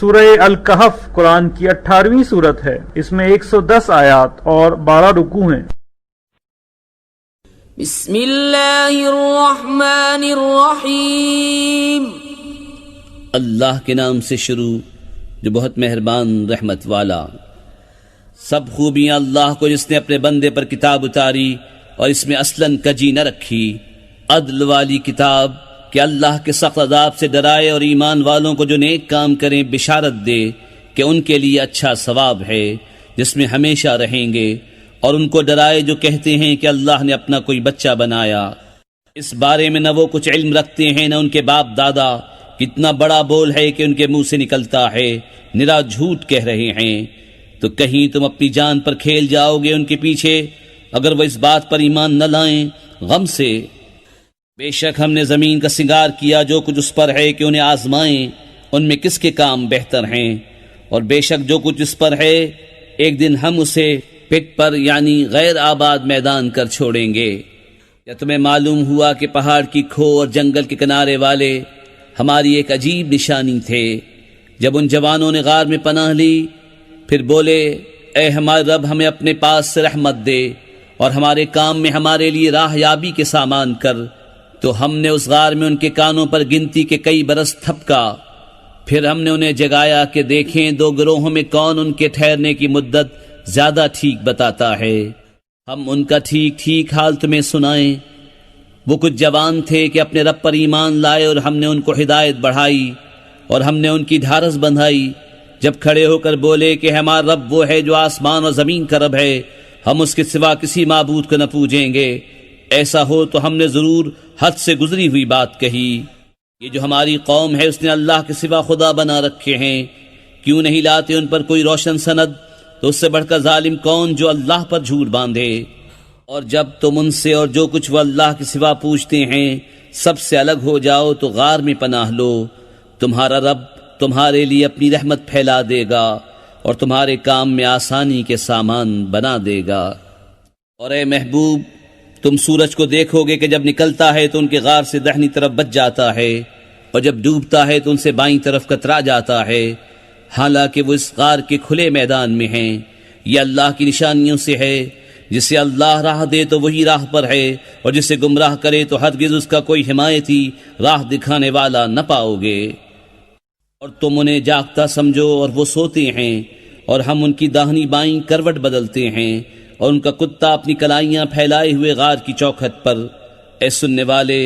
سورہ الکہف قرآن کی 18ویں سورت ہے۔ اس میں 110 آیات اور 12 رکوع ہیں۔ بسم اللہ الرحمن الرحیم۔ اللہ کے نام سے شروع جو بہت مہربان رحمت والا۔ سب خوبیاں اللہ کو جس نے اپنے بندے پر کتاب اتاری اور اس میں اصلاً کجی نہ رکھی، عدل والی کتاب کہ اللہ کے سخت عذاب سے ڈرائے اور ایمان والوں کو جو نیک کام کریں بشارت دے کہ ان کے لیے اچھا ثواب ہے جس میں ہمیشہ رہیں گے، اور ان کو ڈرائے جو کہتے ہیں کہ اللہ نے اپنا کوئی بچہ بنایا۔ اس بارے میں نہ وہ کچھ علم رکھتے ہیں نہ ان کے باپ دادا، کتنا بڑا بول ہے کہ ان کے منہ سے نکلتا ہے، نرا جھوٹ کہہ رہے ہیں۔ تو کہیں تم اپنی جان پر کھیل جاؤ گے ان کے پیچھے اگر وہ اس بات پر ایمان نہ لائیں غم سے۔ بے شک ہم نے زمین کا سنگار کیا جو کچھ اس پر ہے کہ انہیں آزمائیں ان میں کس کے کام بہتر ہیں، اور بے شک جو کچھ اس پر ہے ایک دن ہم اسے پٹ پر یعنی غیر آباد میدان کر چھوڑیں گے۔ کیا تمہیں معلوم ہوا کہ پہاڑ کی کھو اور جنگل کے کنارے والے ہماری ایک عجیب نشانی تھے؟ جب ان جوانوں نے غار میں پناہ لی پھر بولے اے ہمارے رب ہمیں اپنے پاس سے رحمت دے اور ہمارے کام میں ہمارے لیے راہ یابی کے سامان کر، تو ہم نے اس غار میں ان کے کانوں پر گنتی کے کئی برس تھپکا۔ پھر ہم نے انہیں جگایا کہ دیکھیں دو گروہوں میں کون ان کے ٹھہرنے کی مدت زیادہ ٹھیک بتاتا ہے۔ ہم ان کا ٹھیک ٹھیک حال تمہیں سنائیں۔ وہ کچھ جوان تھے کہ اپنے رب پر ایمان لائے اور ہم نے ان کو ہدایت بڑھائی اور ہم نے ان کی ڈھارس بندھائی، جب کھڑے ہو کر بولے کہ ہمارا رب وہ ہے جو آسمان اور زمین کا رب ہے، ہم اس کے سوا کسی معبود کو نہ پوجیں گے۔ ایسا ہو تو ہم نے ضرور حد سے گزری ہوئی بات کہی۔ یہ جو ہماری قوم ہے اس نے اللہ کے سوا خدا بنا رکھے ہیں، کیوں نہیں لاتے ان پر کوئی روشن سند؟ تو اس سے بڑھ کر ظالم کون جو اللہ پر جھوٹ باندھے؟ اور جب تم ان سے اور جو کچھ وہ اللہ کے سوا پوچھتے ہیں سب سے الگ ہو جاؤ تو غار میں پناہ لو، تمہارا رب تمہارے لیے اپنی رحمت پھیلا دے گا اور تمہارے کام میں آسانی کے سامان بنا دے گا۔ اور اے محبوب تم سورج کو دیکھو گے کہ جب نکلتا ہے تو ان کے غار سے دہنی طرف بچ جاتا ہے اور جب ڈوبتا ہے تو ان سے بائیں طرف کترا جاتا ہے، حالانکہ وہ اس غار کے کھلے میدان میں ہیں۔ یہ اللہ کی نشانیوں سے ہے، جسے اللہ راہ دے تو وہی راہ پر ہے اور جسے گمراہ کرے تو ہرگز اس کا کوئی حمایتی راہ دکھانے والا نہ پاؤ گے۔ اور تم انہیں جاگتا سمجھو اور وہ سوتے ہیں، اور ہم ان کی داہنی بائیں کروٹ بدلتے ہیں اور ان کا کتا اپنی کلائیاں پھیلائے ہوئے غار کی چوکھٹ پر۔ اے سننے والے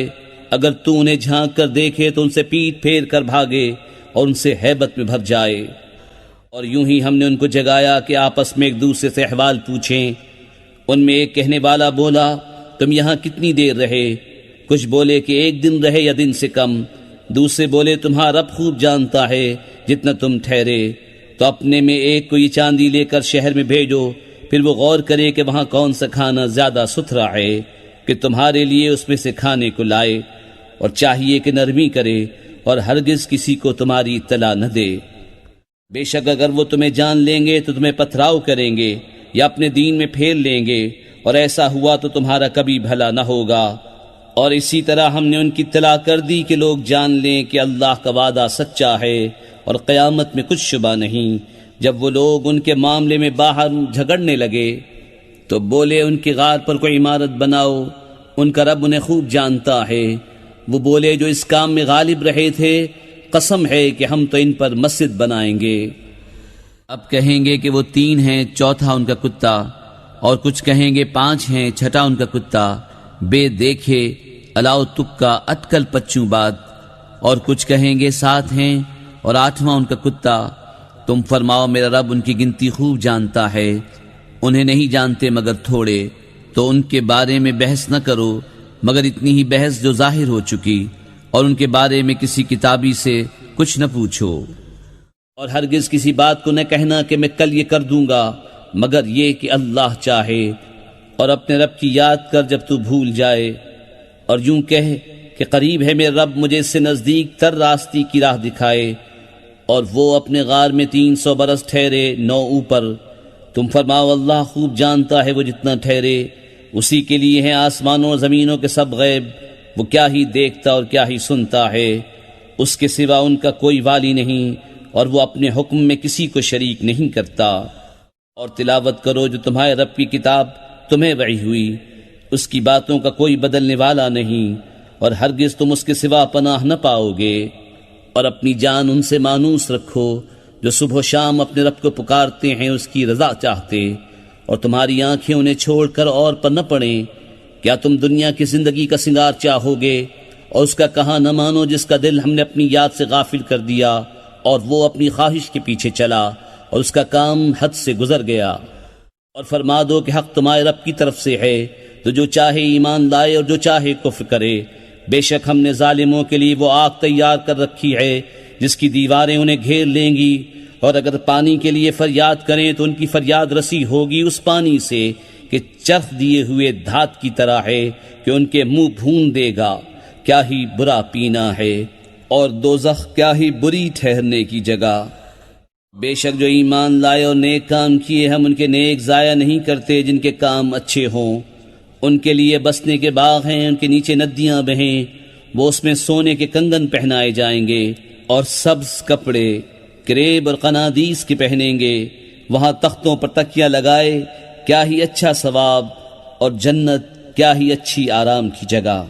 اگر تو انہیں جھانک کر دیکھے تو ان سے پیٹ پھیر کر بھاگے اور ان سے ہیبت میں بھر جائے۔ اور یوں ہی ہم نے ان کو جگایا کہ آپس میں ایک دوسرے سے احوال پوچھیں۔ ان میں ایک کہنے والا بولا تم یہاں کتنی دیر رہے؟ کچھ بولے کہ ایک دن رہے یا دن سے کم۔ دوسرے بولے تمہارا رب خوب جانتا ہے جتنا تم ٹھہرے، تو اپنے میں ایک کو یہ چاندی لے کر شہر میں بھیجو، پھر وہ غور کرے کہ وہاں کون سا کھانا زیادہ ستھرا ہے کہ تمہارے لیے اس میں سے کھانے کو لائے، اور چاہیے کہ نرمی کرے اور ہرگز کسی کو تمہاری اطلاع نہ دے۔ بے شک اگر وہ تمہیں جان لیں گے تو تمہیں پتھراؤ کریں گے یا اپنے دین میں پھیر لیں گے، اور ایسا ہوا تو تمہارا کبھی بھلا نہ ہوگا۔ اور اسی طرح ہم نے ان کی اطلاع کر دی کہ لوگ جان لیں کہ اللہ کا وعدہ سچا ہے اور قیامت میں کچھ شبہ نہیں۔ جب وہ لوگ ان کے معاملے میں باہر جھگڑنے لگے تو بولے ان کی غار پر کوئی عمارت بناؤ، ان کا رب انہیں خوب جانتا ہے۔ وہ بولے جو اس کام میں غالب رہے تھے قسم ہے کہ ہم تو ان پر مسجد بنائیں گے۔ اب کہیں گے کہ وہ 3 ہیں، چوتھا ان کا کتا، اور کچھ کہیں گے 5 ہیں، چھٹا ان کا کتا، بے دیکھے الاؤ تکا اٹکل پچوں بات، اور کچھ کہیں گے 7 ہیں اور 8واں ان کا کتا۔ تم فرماؤ میرا رب ان کی گنتی خوب جانتا ہے، انہیں نہیں جانتے مگر تھوڑے، تو ان کے بارے میں بحث نہ کرو مگر اتنی ہی بحث جو ظاہر ہو چکی، اور ان کے بارے میں کسی کتابی سے کچھ نہ پوچھو، اور ہرگز کسی بات کو نہ کہنا کہ میں کل یہ کر دوں گا مگر یہ کہ اللہ چاہے، اور اپنے رب کی یاد کر جب تو بھول جائے، اور یوں کہہ کہ قریب ہے میرے رب مجھے اس سے نزدیک تر راستی کی راہ دکھائے۔ اور وہ اپنے غار میں 300 برس ٹھہرے 9 اوپر۔ تم فرماؤ اللہ خوب جانتا ہے وہ جتنا ٹھہرے، اسی کے لیے ہیں آسمانوں اور زمینوں کے سب غیب، وہ کیا ہی دیکھتا اور کیا ہی سنتا ہے، اس کے سوا ان کا کوئی والی نہیں اور وہ اپنے حکم میں کسی کو شریک نہیں کرتا۔ اور تلاوت کرو جو تمہارے رب کی کتاب تمہیں وحی ہوئی، اس کی باتوں کا کوئی بدلنے والا نہیں، اور ہرگز تم اس کے سوا پناہ نہ پاؤ گے۔ اور اپنی جان ان سے مانوس رکھو جو صبح و شام اپنے رب کو پکارتے ہیں اس کی رضا چاہتے، اور تمہاری آنکھیں انہیں چھوڑ کر اور پر نہ پڑیں۔ کیا تم دنیا کی زندگی کا سنگار چاہو گے اور اس کا کہاں نہ مانو جس کا دل ہم نے اپنی یاد سے غافل کر دیا، اور وہ اپنی خواہش کے پیچھے چلا اور اس کا کام حد سے گزر گیا۔ اور فرما دو کہ حق تمہارے رب کی طرف سے ہے، تو جو چاہے ایمان لائے اور جو چاہے کفر کرے۔ بے شک ہم نے ظالموں کے لیے وہ آگ تیار کر رکھی ہے جس کی دیواریں انہیں گھیر لیں گی، اور اگر پانی کے لیے فریاد کریں تو ان کی فریاد رسی ہوگی اس پانی سے کہ چرخ دیے ہوئے دھات کی طرح ہے کہ ان کے منہ بھون دے گا۔ کیا ہی برا پینا ہے، اور دوزخ کیا ہی بری ٹھہرنے کی جگہ۔ بے شک جو ایمان لائے اور نیک کام کیے ہم ان کے نیک ضائع نہیں کرتے جن کے کام اچھے ہوں۔ ان کے لیے بسنے کے باغ ہیں، ان کے نیچے ندیاں بہیں، وہ اس میں سونے کے کنگن پہنائے جائیں گے اور سبز کپڑے کریب اور قنادیس کے پہنیں گے۔ وہاں تختوں پر تکیہ لگائے، کیا ہی اچھا ثواب، اور جنت کیا ہی اچھی آرام کی جگہ۔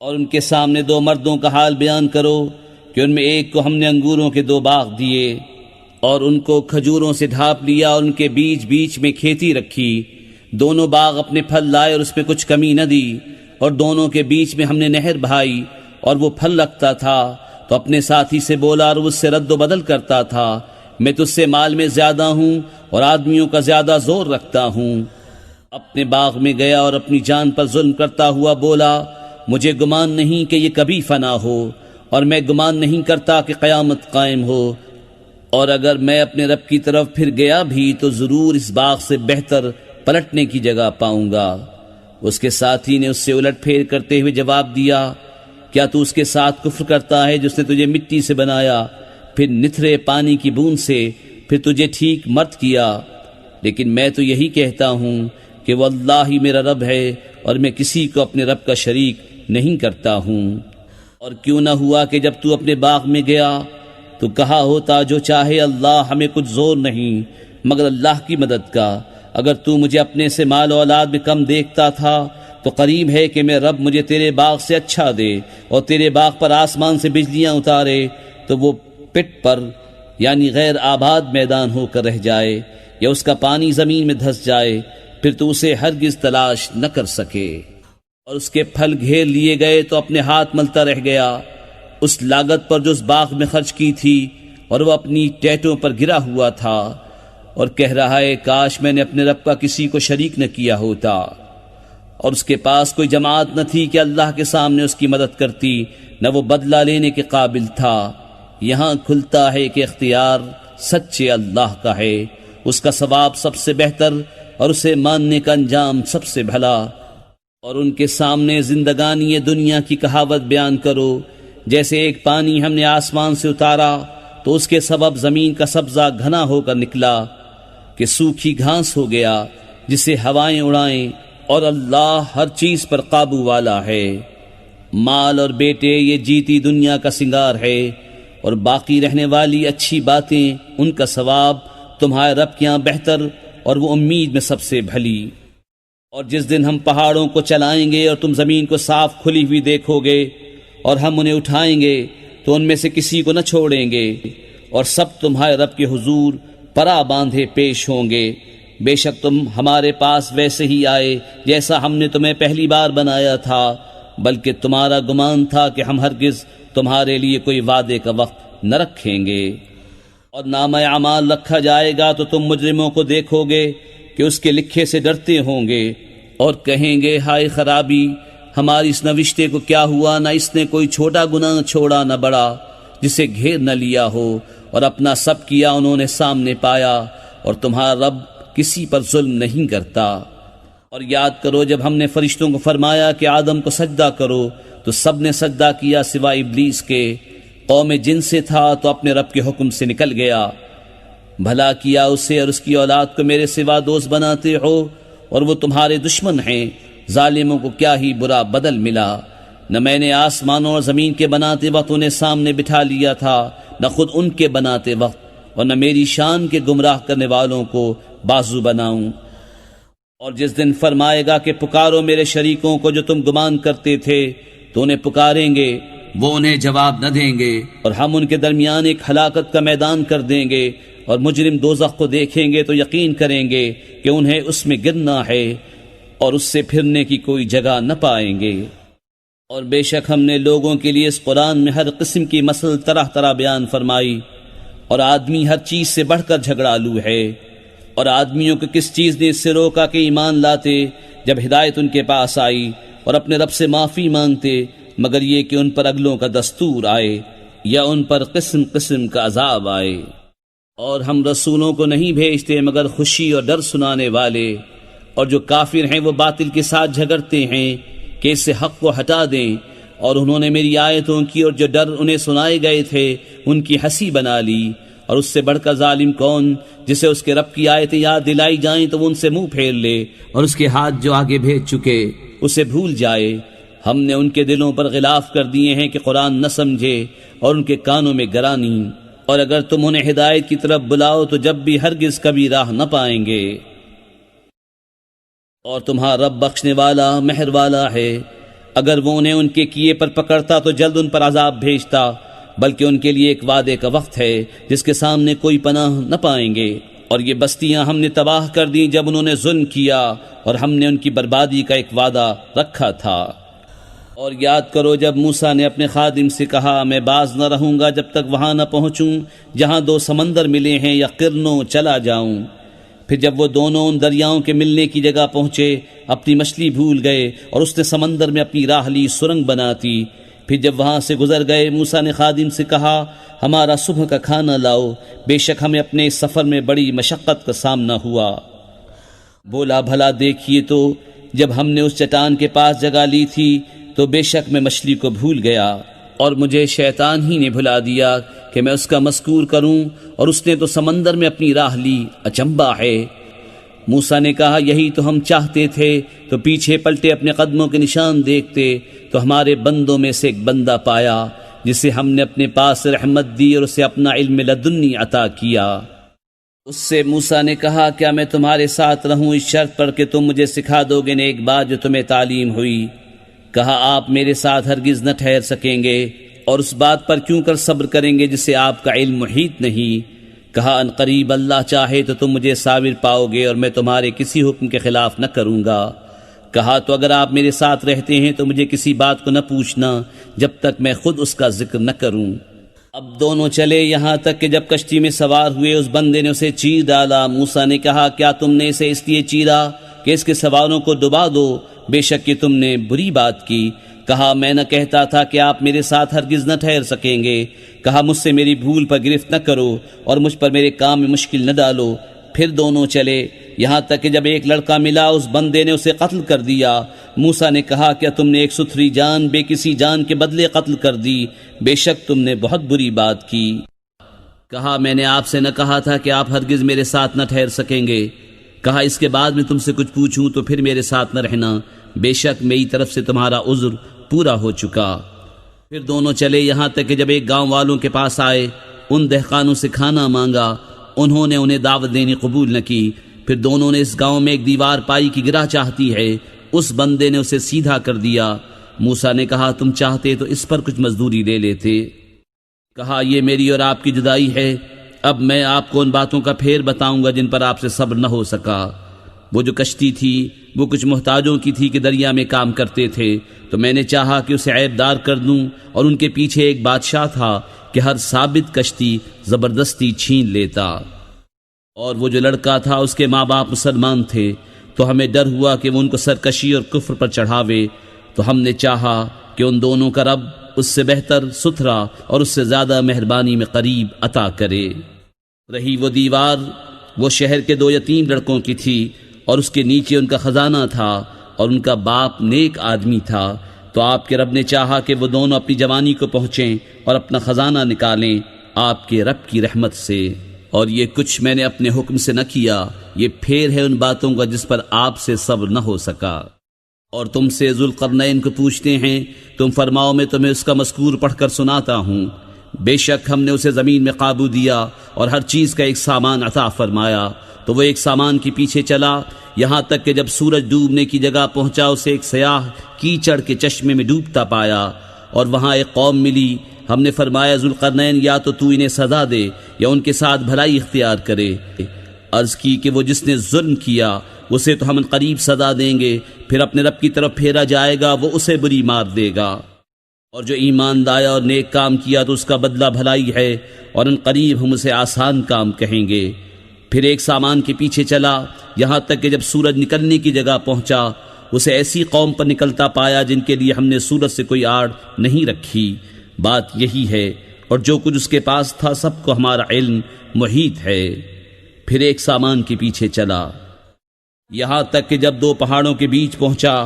اور ان کے سامنے دو مردوں کا حال بیان کرو کہ ان میں ایک کو ہم نے انگوروں کے 2 باغ دیے اور ان کو کھجوروں سے ڈھانپ لیا، اور ان کے بیچ بیچ میں کھیتی رکھی۔ دونوں باغ اپنے پھل لائے اور اس میں کچھ کمی نہ دی، اور دونوں کے بیچ میں ہم نے نہر بہائی، اور وہ پھل رکھتا تھا تو اپنے ساتھی سے بولا اور اس سے رد و بدل کرتا تھا، میں تجھ سے مال میں زیادہ ہوں اور آدمیوں کا زیادہ زور رکھتا ہوں۔ اپنے باغ میں گیا اور اپنی جان پر ظلم کرتا ہوا بولا، مجھے گمان نہیں کہ یہ کبھی فنا ہو، اور میں گمان نہیں کرتا کہ قیامت قائم ہو، اور اگر میں اپنے رب کی طرف پھر گیا بھی تو ضرور اس باغ سے بہتر پلٹنے کی جگہ پاؤں گا۔ اس کے ساتھی نے اس سے الٹ پھیر کرتے ہوئے جواب دیا، کیا تو اس کے ساتھ کفر کرتا ہے جس نے تجھے مٹی سے بنایا، پھر نتھرے پانی کی بوند سے، پھر تجھے ٹھیک مرد کیا؟ لیکن میں تو یہی کہتا ہوں کہ وہ اللہ ہی میرا رب ہے، اور میں کسی کو اپنے رب کا شریک نہیں کرتا ہوں۔ اور کیوں نہ ہوا کہ جب تو اپنے باغ میں گیا تو کہا ہوتا، جو چاہے اللہ، ہمیں کچھ زور نہیں مگر اللہ کی مدد کا۔ اگر تو مجھے اپنے سے مال و اولاد میں کم دیکھتا تھا تو قریب ہے کہ میں رب مجھے تیرے باغ سے اچھا دے، اور تیرے باغ پر آسمان سے بجلیاں اتارے تو وہ پٹ پر یعنی غیر آباد میدان ہو کر رہ جائے، یا اس کا پانی زمین میں دھس جائے، پھر تو اسے ہرگز تلاش نہ کر سکے۔ اور اس کے پھل گھیر لیے گئے تو اپنے ہاتھ ملتا رہ گیا اس لاگت پر جو اس باغ میں خرچ کی تھی، اور وہ اپنی ٹہنیوں پر گرا ہوا تھا، اور کہہ رہا ہے کاش میں نے اپنے رب کا کسی کو شریک نہ کیا ہوتا۔ اور اس کے پاس کوئی جماعت نہ تھی کہ اللہ کے سامنے اس کی مدد کرتی، نہ وہ بدلہ لینے کے قابل تھا۔ یہاں کھلتا ہے کہ اختیار سچے اللہ کا ہے، اس کا ثواب سب سے بہتر اور اسے ماننے کا انجام سب سے بھلا۔ اور ان کے سامنے زندگانی دنیا کی کہاوت بیان کرو، جیسے ایک پانی ہم نے آسمان سے اتارا تو اس کے سبب زمین کا سبزہ گھنا ہو کر نکلا کہ سوکھی گھاس ہو گیا جسے ہوائیں اڑائیں، اور اللہ ہر چیز پر قابو والا ہے۔ مال اور بیٹے یہ جیتی دنیا کا سنگار ہے، اور باقی رہنے والی اچھی باتیں ان کا ثواب تمہارے رب کے یہاں بہتر اور وہ امید میں سب سے بھلی۔ اور جس دن ہم پہاڑوں کو چلائیں گے اور تم زمین کو صاف کھلی ہوئی دیکھو گے، اور ہم انہیں اٹھائیں گے تو ان میں سے کسی کو نہ چھوڑیں گے، اور سب تمہارے رب کے حضور پرا باندھے پیش ہوں گے۔ بے شک تم ہمارے پاس ویسے ہی آئے جیسا ہم نے تمہیں پہلی بار بنایا تھا، بلکہ تمہارا گمان تھا کہ ہم ہرگز تمہارے لیے کوئی وعدے کا وقت نہ رکھیں گے۔ اور نامہ اعمال رکھا جائے گا تو تم مجرموں کو دیکھو گے کہ اس کے لکھے سے ڈرتے ہوں گے، اور کہیں گے ہائے خرابی، ہماری اس نوشتے کو کیا ہوا، نہ اس نے کوئی چھوٹا گناہ چھوڑا نہ بڑا، جسے گھیر نہ لیا ہو، اور اپنا سب کیا انہوں نے سامنے پایا، اور تمہارا رب کسی پر ظلم نہیں کرتا۔ اور یاد کرو جب ہم نے فرشتوں کو فرمایا کہ آدم کو سجدہ کرو تو سب نے سجدہ کیا سوائے ابلیس کے، قوم جن سے تھا تو اپنے رب کے حکم سے نکل گیا۔ بھلا کیا اسے اور اس کی اولاد کو میرے سوا دوست بناتے ہو، اور وہ تمہارے دشمن ہیں۔ ظالموں کو کیا ہی برا بدل ملا۔ نہ میں نے آسمانوں اور زمین کے بناتے وقت انہیں سامنے بٹھا لیا تھا، نہ خود ان کے بناتے وقت اور نہ میری شان کے گمراہ کرنے والوں کو بازو بناؤں۔ اور جس دن فرمائے گا کہ پکارو میرے شریکوں کو جو تم گمان کرتے تھے، تو انہیں پکاریں گے، وہ انہیں جواب نہ دیں گے، اور ہم ان کے درمیان ایک ہلاکت کا میدان کر دیں گے، اور مجرم دوزخ کو دیکھیں گے تو یقین کریں گے کہ انہیں اس میں گرنا ہے اور اس سے پھرنے کی کوئی جگہ نہ پائیں گے۔ اور بے شک ہم نے لوگوں کے لیے اس قرآن میں ہر قسم کی مثل طرح طرح بیان فرمائی، اور آدمی ہر چیز سے بڑھ کر جھگڑالو ہے، اور آدمیوں کو کس چیز نے اس سے روکا کہ ایمان لاتے جب ہدایت ان کے پاس آئی اور اپنے رب سے معافی مانگتے، مگر یہ کہ ان پر اگلوں کا دستور آئے یا ان پر قسم قسم کا عذاب آئے۔ اور ہم رسولوں کو نہیں بھیجتے مگر خوشی اور ڈر سنانے والے، اور جو کافر ہیں وہ باطل کے ساتھ جھگڑتے ہیں کہ اس سے حق کو ہٹا دیں، اور انہوں نے میری آیتوں کی اور جو ڈر انہیں سنائے گئے تھے ان کی ہنسی بنا لی۔ اور اس سے بڑھ کر ظالم کون جسے اس کے رب کی آیتیں یاد دلائی جائیں تو وہ ان سے منہ پھیر لے، اور اس کے ہاتھ جو آگے بھیج چکے اسے بھول جائے۔ ہم نے ان کے دلوں پر غلاف کر دیے ہیں کہ قرآن نہ سمجھے، اور ان کے کانوں میں گرانی، اور اگر تم انہیں ہدایت کی طرف بلاؤ تو جب بھی ہرگز کبھی راہ نہ پائیں گے۔ اور تمہارا رب بخشنے والا مہر والا ہے، اگر وہ انہیں ان کے کیے پر پکڑتا تو جلد ان پر عذاب بھیجتا، بلکہ ان کے لیے ایک وعدے کا وقت ہے جس کے سامنے کوئی پناہ نہ پائیں گے۔ اور یہ بستیاں ہم نے تباہ کر دیں جب انہوں نے ظلم کیا، اور ہم نے ان کی بربادی کا ایک وعدہ رکھا تھا۔ اور یاد کرو جب موسیٰ نے اپنے خادم سے کہا میں باز نہ رہوں گا جب تک وہاں نہ پہنچوں جہاں دو سمندر ملے ہیں، یا قرنوں چلا جاؤں۔ پھر جب وہ دونوں ان دریاؤں کے ملنے کی جگہ پہنچے اپنی مچھلی بھول گئے، اور اس نے سمندر میں اپنی راہ لی سرنگ بناتی۔ پھر جب وہاں سے گزر گئے موسیٰ نے خادم سے کہا ہمارا صبح کا کھانا لاؤ، بے شک ہمیں اپنے اس سفر میں بڑی مشقت کا سامنا ہوا۔ بولا بھلا دیکھیے تو جب ہم نے اس چٹان کے پاس جگہ لی تھی تو بے شک میں مچھلی کو بھول گیا، اور مجھے شیطان ہی نے بھلا دیا کہ میں اس کا مذکور کروں، اور اس نے تو سمندر میں اپنی راہ لی، اچنبا ہے۔ موسیٰ نے کہا یہی تو ہم چاہتے تھے، تو پیچھے پلٹے اپنے قدموں کے نشان دیکھتے تو ہمارے بندوں میں سے ایک بندہ پایا جسے ہم نے اپنے پاس سے رحمت دی اور اسے اپنا علم لدنی عطا کیا۔ اس سے موسیٰ نے کہا کیا میں تمہارے ساتھ رہوں اس شرط پر کہ تم مجھے سکھا دو گے ایک بات جو تمہیں تعلیم ہوئی؟ کہا آپ میرے ساتھ ہرگز نہ ٹھہر سکیں گے، اور اس بات پر کیوں کر صبر کریں گے جسے آپ کا علم محیط نہیں؟ کہا ان قریب اللہ چاہے تو تم مجھے صابر پاؤ گے اور میں تمہارے کسی حکم کے خلاف نہ کروں گا۔ کہا تو اگر آپ میرے ساتھ رہتے ہیں تو مجھے کسی بات کو نہ پوچھنا جب تک میں خود اس کا ذکر نہ کروں۔ اب دونوں چلے یہاں تک کہ جب کشتی میں سوار ہوئے اس بندے نے اسے چیر ڈالا۔ موسیٰ نے کہا کیا تم نے اسے اس لیے چیرا کہ اس کے سواروں کو ڈبا دو؟ بے شک کہ تم نے بری بات کی۔ کہا میں نہ کہتا تھا کہ آپ میرے ساتھ ہرگز نہ ٹھہر سکیں گے۔ کہا مجھ سے میری بھول پر گرفت نہ کرو اور مجھ پر میرے کام میں مشکل نہ ڈالو۔ پھر دونوں چلے یہاں تک کہ جب ایک لڑکا ملا اس بندے نے اسے قتل کر دیا۔ موسیٰ نے کہا کیا تم نے ایک ستھری جان بے کسی جان کے بدلے قتل کر دی؟ بے شک تم نے بہت بری بات کی۔ کہا میں نے آپ سے نہ کہا تھا کہ آپ ہرگز میرے ساتھ نہ ٹھہر سکیں گے؟ کہا اس کے بعد میں تم سے کچھ پوچھوں تو پھر میرے ساتھ نہ رہنا، بے شک میری طرف سے تمہارا عذر پورا ہو چکا۔ پھر دونوں چلے یہاں تک کہ جب ایک گاؤں والوں کے پاس آئے، ان دہقانوں سے کھانا مانگا، انہوں نے انہیں دعوت دینی قبول نہ کی۔ پھر دونوں نے اس گاؤں میں ایک دیوار پائی کی گرا چاہتی ہے، اس بندے نے اسے سیدھا کر دیا۔ موسیٰ نے کہا تم چاہتے تو اس پر کچھ مزدوری لے لیتے۔ کہا یہ میری اور آپ کی جدائی ہے، اب میں آپ کو ان باتوں کا پھیر بتاؤں گا جن پر آپ سے صبر نہ ہو سکا۔ وہ جو کشتی تھی وہ کچھ محتاجوں کی تھی کہ دریا میں کام کرتے تھے، تو میں نے چاہا کہ اسے عیب دار کر دوں، اور ان کے پیچھے ایک بادشاہ تھا کہ ہر ثابت کشتی زبردستی چھین لیتا۔ اور وہ جو لڑکا تھا اس کے ماں باپ مسلمان تھے، تو ہمیں ڈر ہوا کہ وہ ان کو سرکشی اور کفر پر چڑھاوے، تو ہم نے چاہا کہ ان دونوں کا رب اس سے بہتر، ستھرا اور اس سے زیادہ مہربانی میں قریب عطا کرے۔ رہی وہ دیوار، وہ شہر کے 2 یتیم لڑکوں کی تھی، اور اس کے نیچے ان کا خزانہ تھا، اور ان کا باپ نیک آدمی تھا۔ تو آپ کے رب نے چاہا کہ وہ دونوں اپنی جوانی کو پہنچیں اور اپنا خزانہ نکالیں آپ کے رب کی رحمت سے۔ اور یہ کچھ میں نے اپنے حکم سے نہ کیا، یہ پھیر ہے ان باتوں کا جس پر آپ سے صبر نہ ہو سکا۔ اور تم سے ذوالقرنین کو پوچھتے ہیں، تم فرماؤ میں تمہیں اس کا مذکور پڑھ کر سناتا ہوں۔ بے شک ہم نے اسے زمین میں قابو دیا اور ہر چیز کا ایک سامان عطا فرمایا، تو وہ ایک سامان کے پیچھے چلا یہاں تک کہ جب سورج ڈوبنے کی جگہ پہنچا اسے ایک سیاہ کیچڑ کے چشمے میں ڈوبتا پایا، اور وہاں ایک قوم ملی۔ ہم نے فرمایا ذوالقرنین یا تو انہیں سزا دے یا ان کے ساتھ بھلائی اختیار کرے۔ عرض کی کہ وہ جس نے ظلم کیا اسے تو ہم قریب سزا دیں گے، پھر اپنے رب کی طرف پھیرا جائے گا، وہ اسے بری مار دے گا، اور جو ایمان لایا اور نیک کام کیا تو اس کا بدلہ بھلائی ہے، اور ان قریب ہم اسے آسان کام کہیں گے۔ پھر ایک سامان کے پیچھے چلا یہاں تک کہ جب سورج نکلنے کی جگہ پہنچا اسے ایسی قوم پر نکلتا پایا جن کے لیے ہم نے سورج سے کوئی آڑ نہیں رکھی۔ بات یہی ہے، اور جو کچھ اس کے پاس تھا سب کو ہمارا علم محیط ہے۔ پھر ایک سامان کے پیچھے چلا یہاں تک کہ جب دو پہاڑوں کے بیچ پہنچا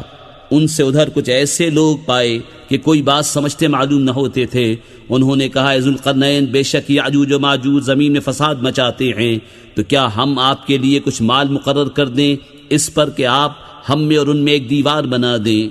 ان سے ادھر کچھ ایسے لوگ پائے کہ کوئی بات سمجھتے معلوم نہ ہوتے تھے۔ انہوں نے کہا اے ذوالقرنین، بے شک یاجوج و ماجوج زمین میں فساد مچاتے ہیں، تو کیا ہم آپ کے لیے کچھ مال مقرر کر دیں اس پر کہ آپ ہم میں اور ان میں ایک دیوار بنا دیں؟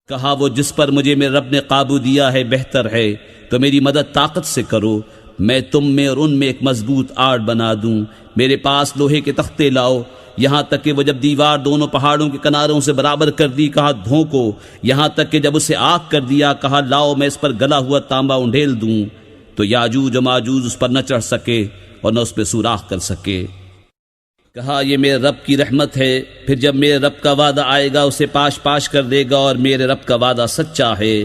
کہا وہ جس پر مجھے میرے رب نے قابو دیا ہے بہتر ہے، تو میری مدد طاقت سے کرو، میں تم میں اور ان میں ایک مضبوط آڑ بنا دوں۔ میرے پاس لوہے کے تختے لاؤ، یہاں تک کہ وہ جب دیوار دونوں پہاڑوں کے کناروں سے برابر کر دی کہا دھونکو، یہاں تک کہ جب اسے آگ کر دیا کہا لاؤ میں اس پر گلا ہوا تانبا انڈھیل دوں، تو یاجوج و ماجوج اس پر نہ چڑھ سکے اور نہ اس پہ سوراخ کر سکے۔ کہا یہ میرے رب کی رحمت ہے، پھر جب میرے رب کا وعدہ آئے گا اسے پاش پاش کر دے گا، اور میرے رب کا وعدہ سچا ہے،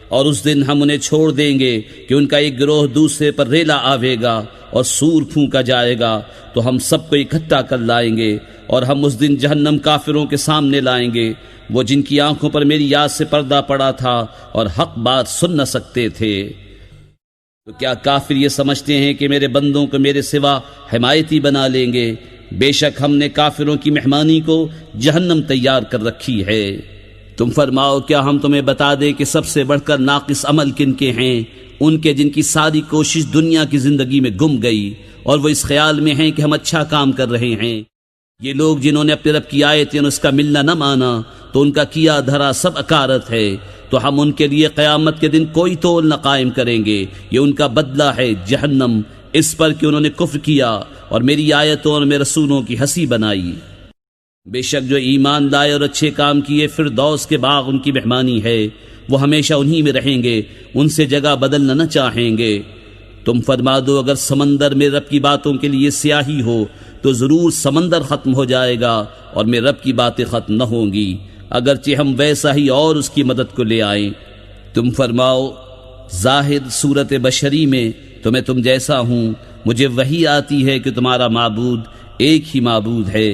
اور اس دن ہم انہیں چھوڑ دیں گے کہ ان کا ایک گروہ دوسرے پر ریلا آوے گا اور سور پھونکا جائے گا، تو ہم سب کو اکٹھا کر لائیں گے، اور ہم اس دن جہنم کافروں کے سامنے لائیں گے، وہ جن کی آنکھوں پر میری یاد سے پردہ پڑا تھا اور حق بات سن نہ سکتے تھے۔ تو کیا کافر یہ سمجھتے ہیں کہ میرے بندوں کو میرے سوا حمایتی بنا لیں گے؟ بے شک ہم نے کافروں کی مہمانی کو جہنم تیار کر رکھی ہے۔ تم فرماؤ کیا ہم تمہیں بتا دیں کہ سب سے بڑھ کر ناقص عمل کن کے ہیں؟ ان کے جن کی ساری کوشش دنیا کی زندگی میں گم گئی اور وہ اس خیال میں ہیں کہ ہم اچھا کام کر رہے ہیں۔ یہ لوگ جنہوں نے اپنے رب کی آیتیں اور اس کا ملنا نہ مانا تو ان کا کیا دھرا سب اکارت ہے، تو ہم ان کے لیے قیامت کے دن کوئی تول نہ قائم کریں گے، یہ ان کا بدلہ ہے جہنم، اس پر کہ انہوں نے کفر کیا اور میری آیتوں اور میرے رسولوں کی ہنسی بنائی۔ بے شک جو ایمان لائے اور اچھے کام کیے فردوس کے باغ ان کی مہمانی ہے، وہ ہمیشہ انہی میں رہیں گے، ان سے جگہ بدلنا نہ چاہیں گے۔ تم فرما دو اگر سمندر میں رب کی باتوں کے لیے سیاہی ہو تو ضرور سمندر ختم ہو جائے گا اور میرے رب کی باتیں ختم نہ ہوں گی، اگرچہ ہم ویسا ہی اور اس کی مدد کو لے آئیں۔ تم فرماؤ ظاہر صورت بشری میں تو میں تم جیسا ہوں، مجھے وحی آتی ہے کہ تمہارا معبود ایک ہی معبود ہے،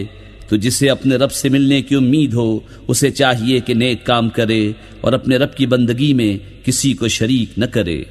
تو جسے اپنے رب سے ملنے کی امید ہو اسے چاہیے کہ نیک کام کرے اور اپنے رب کی بندگی میں کسی کو شریک نہ کرے۔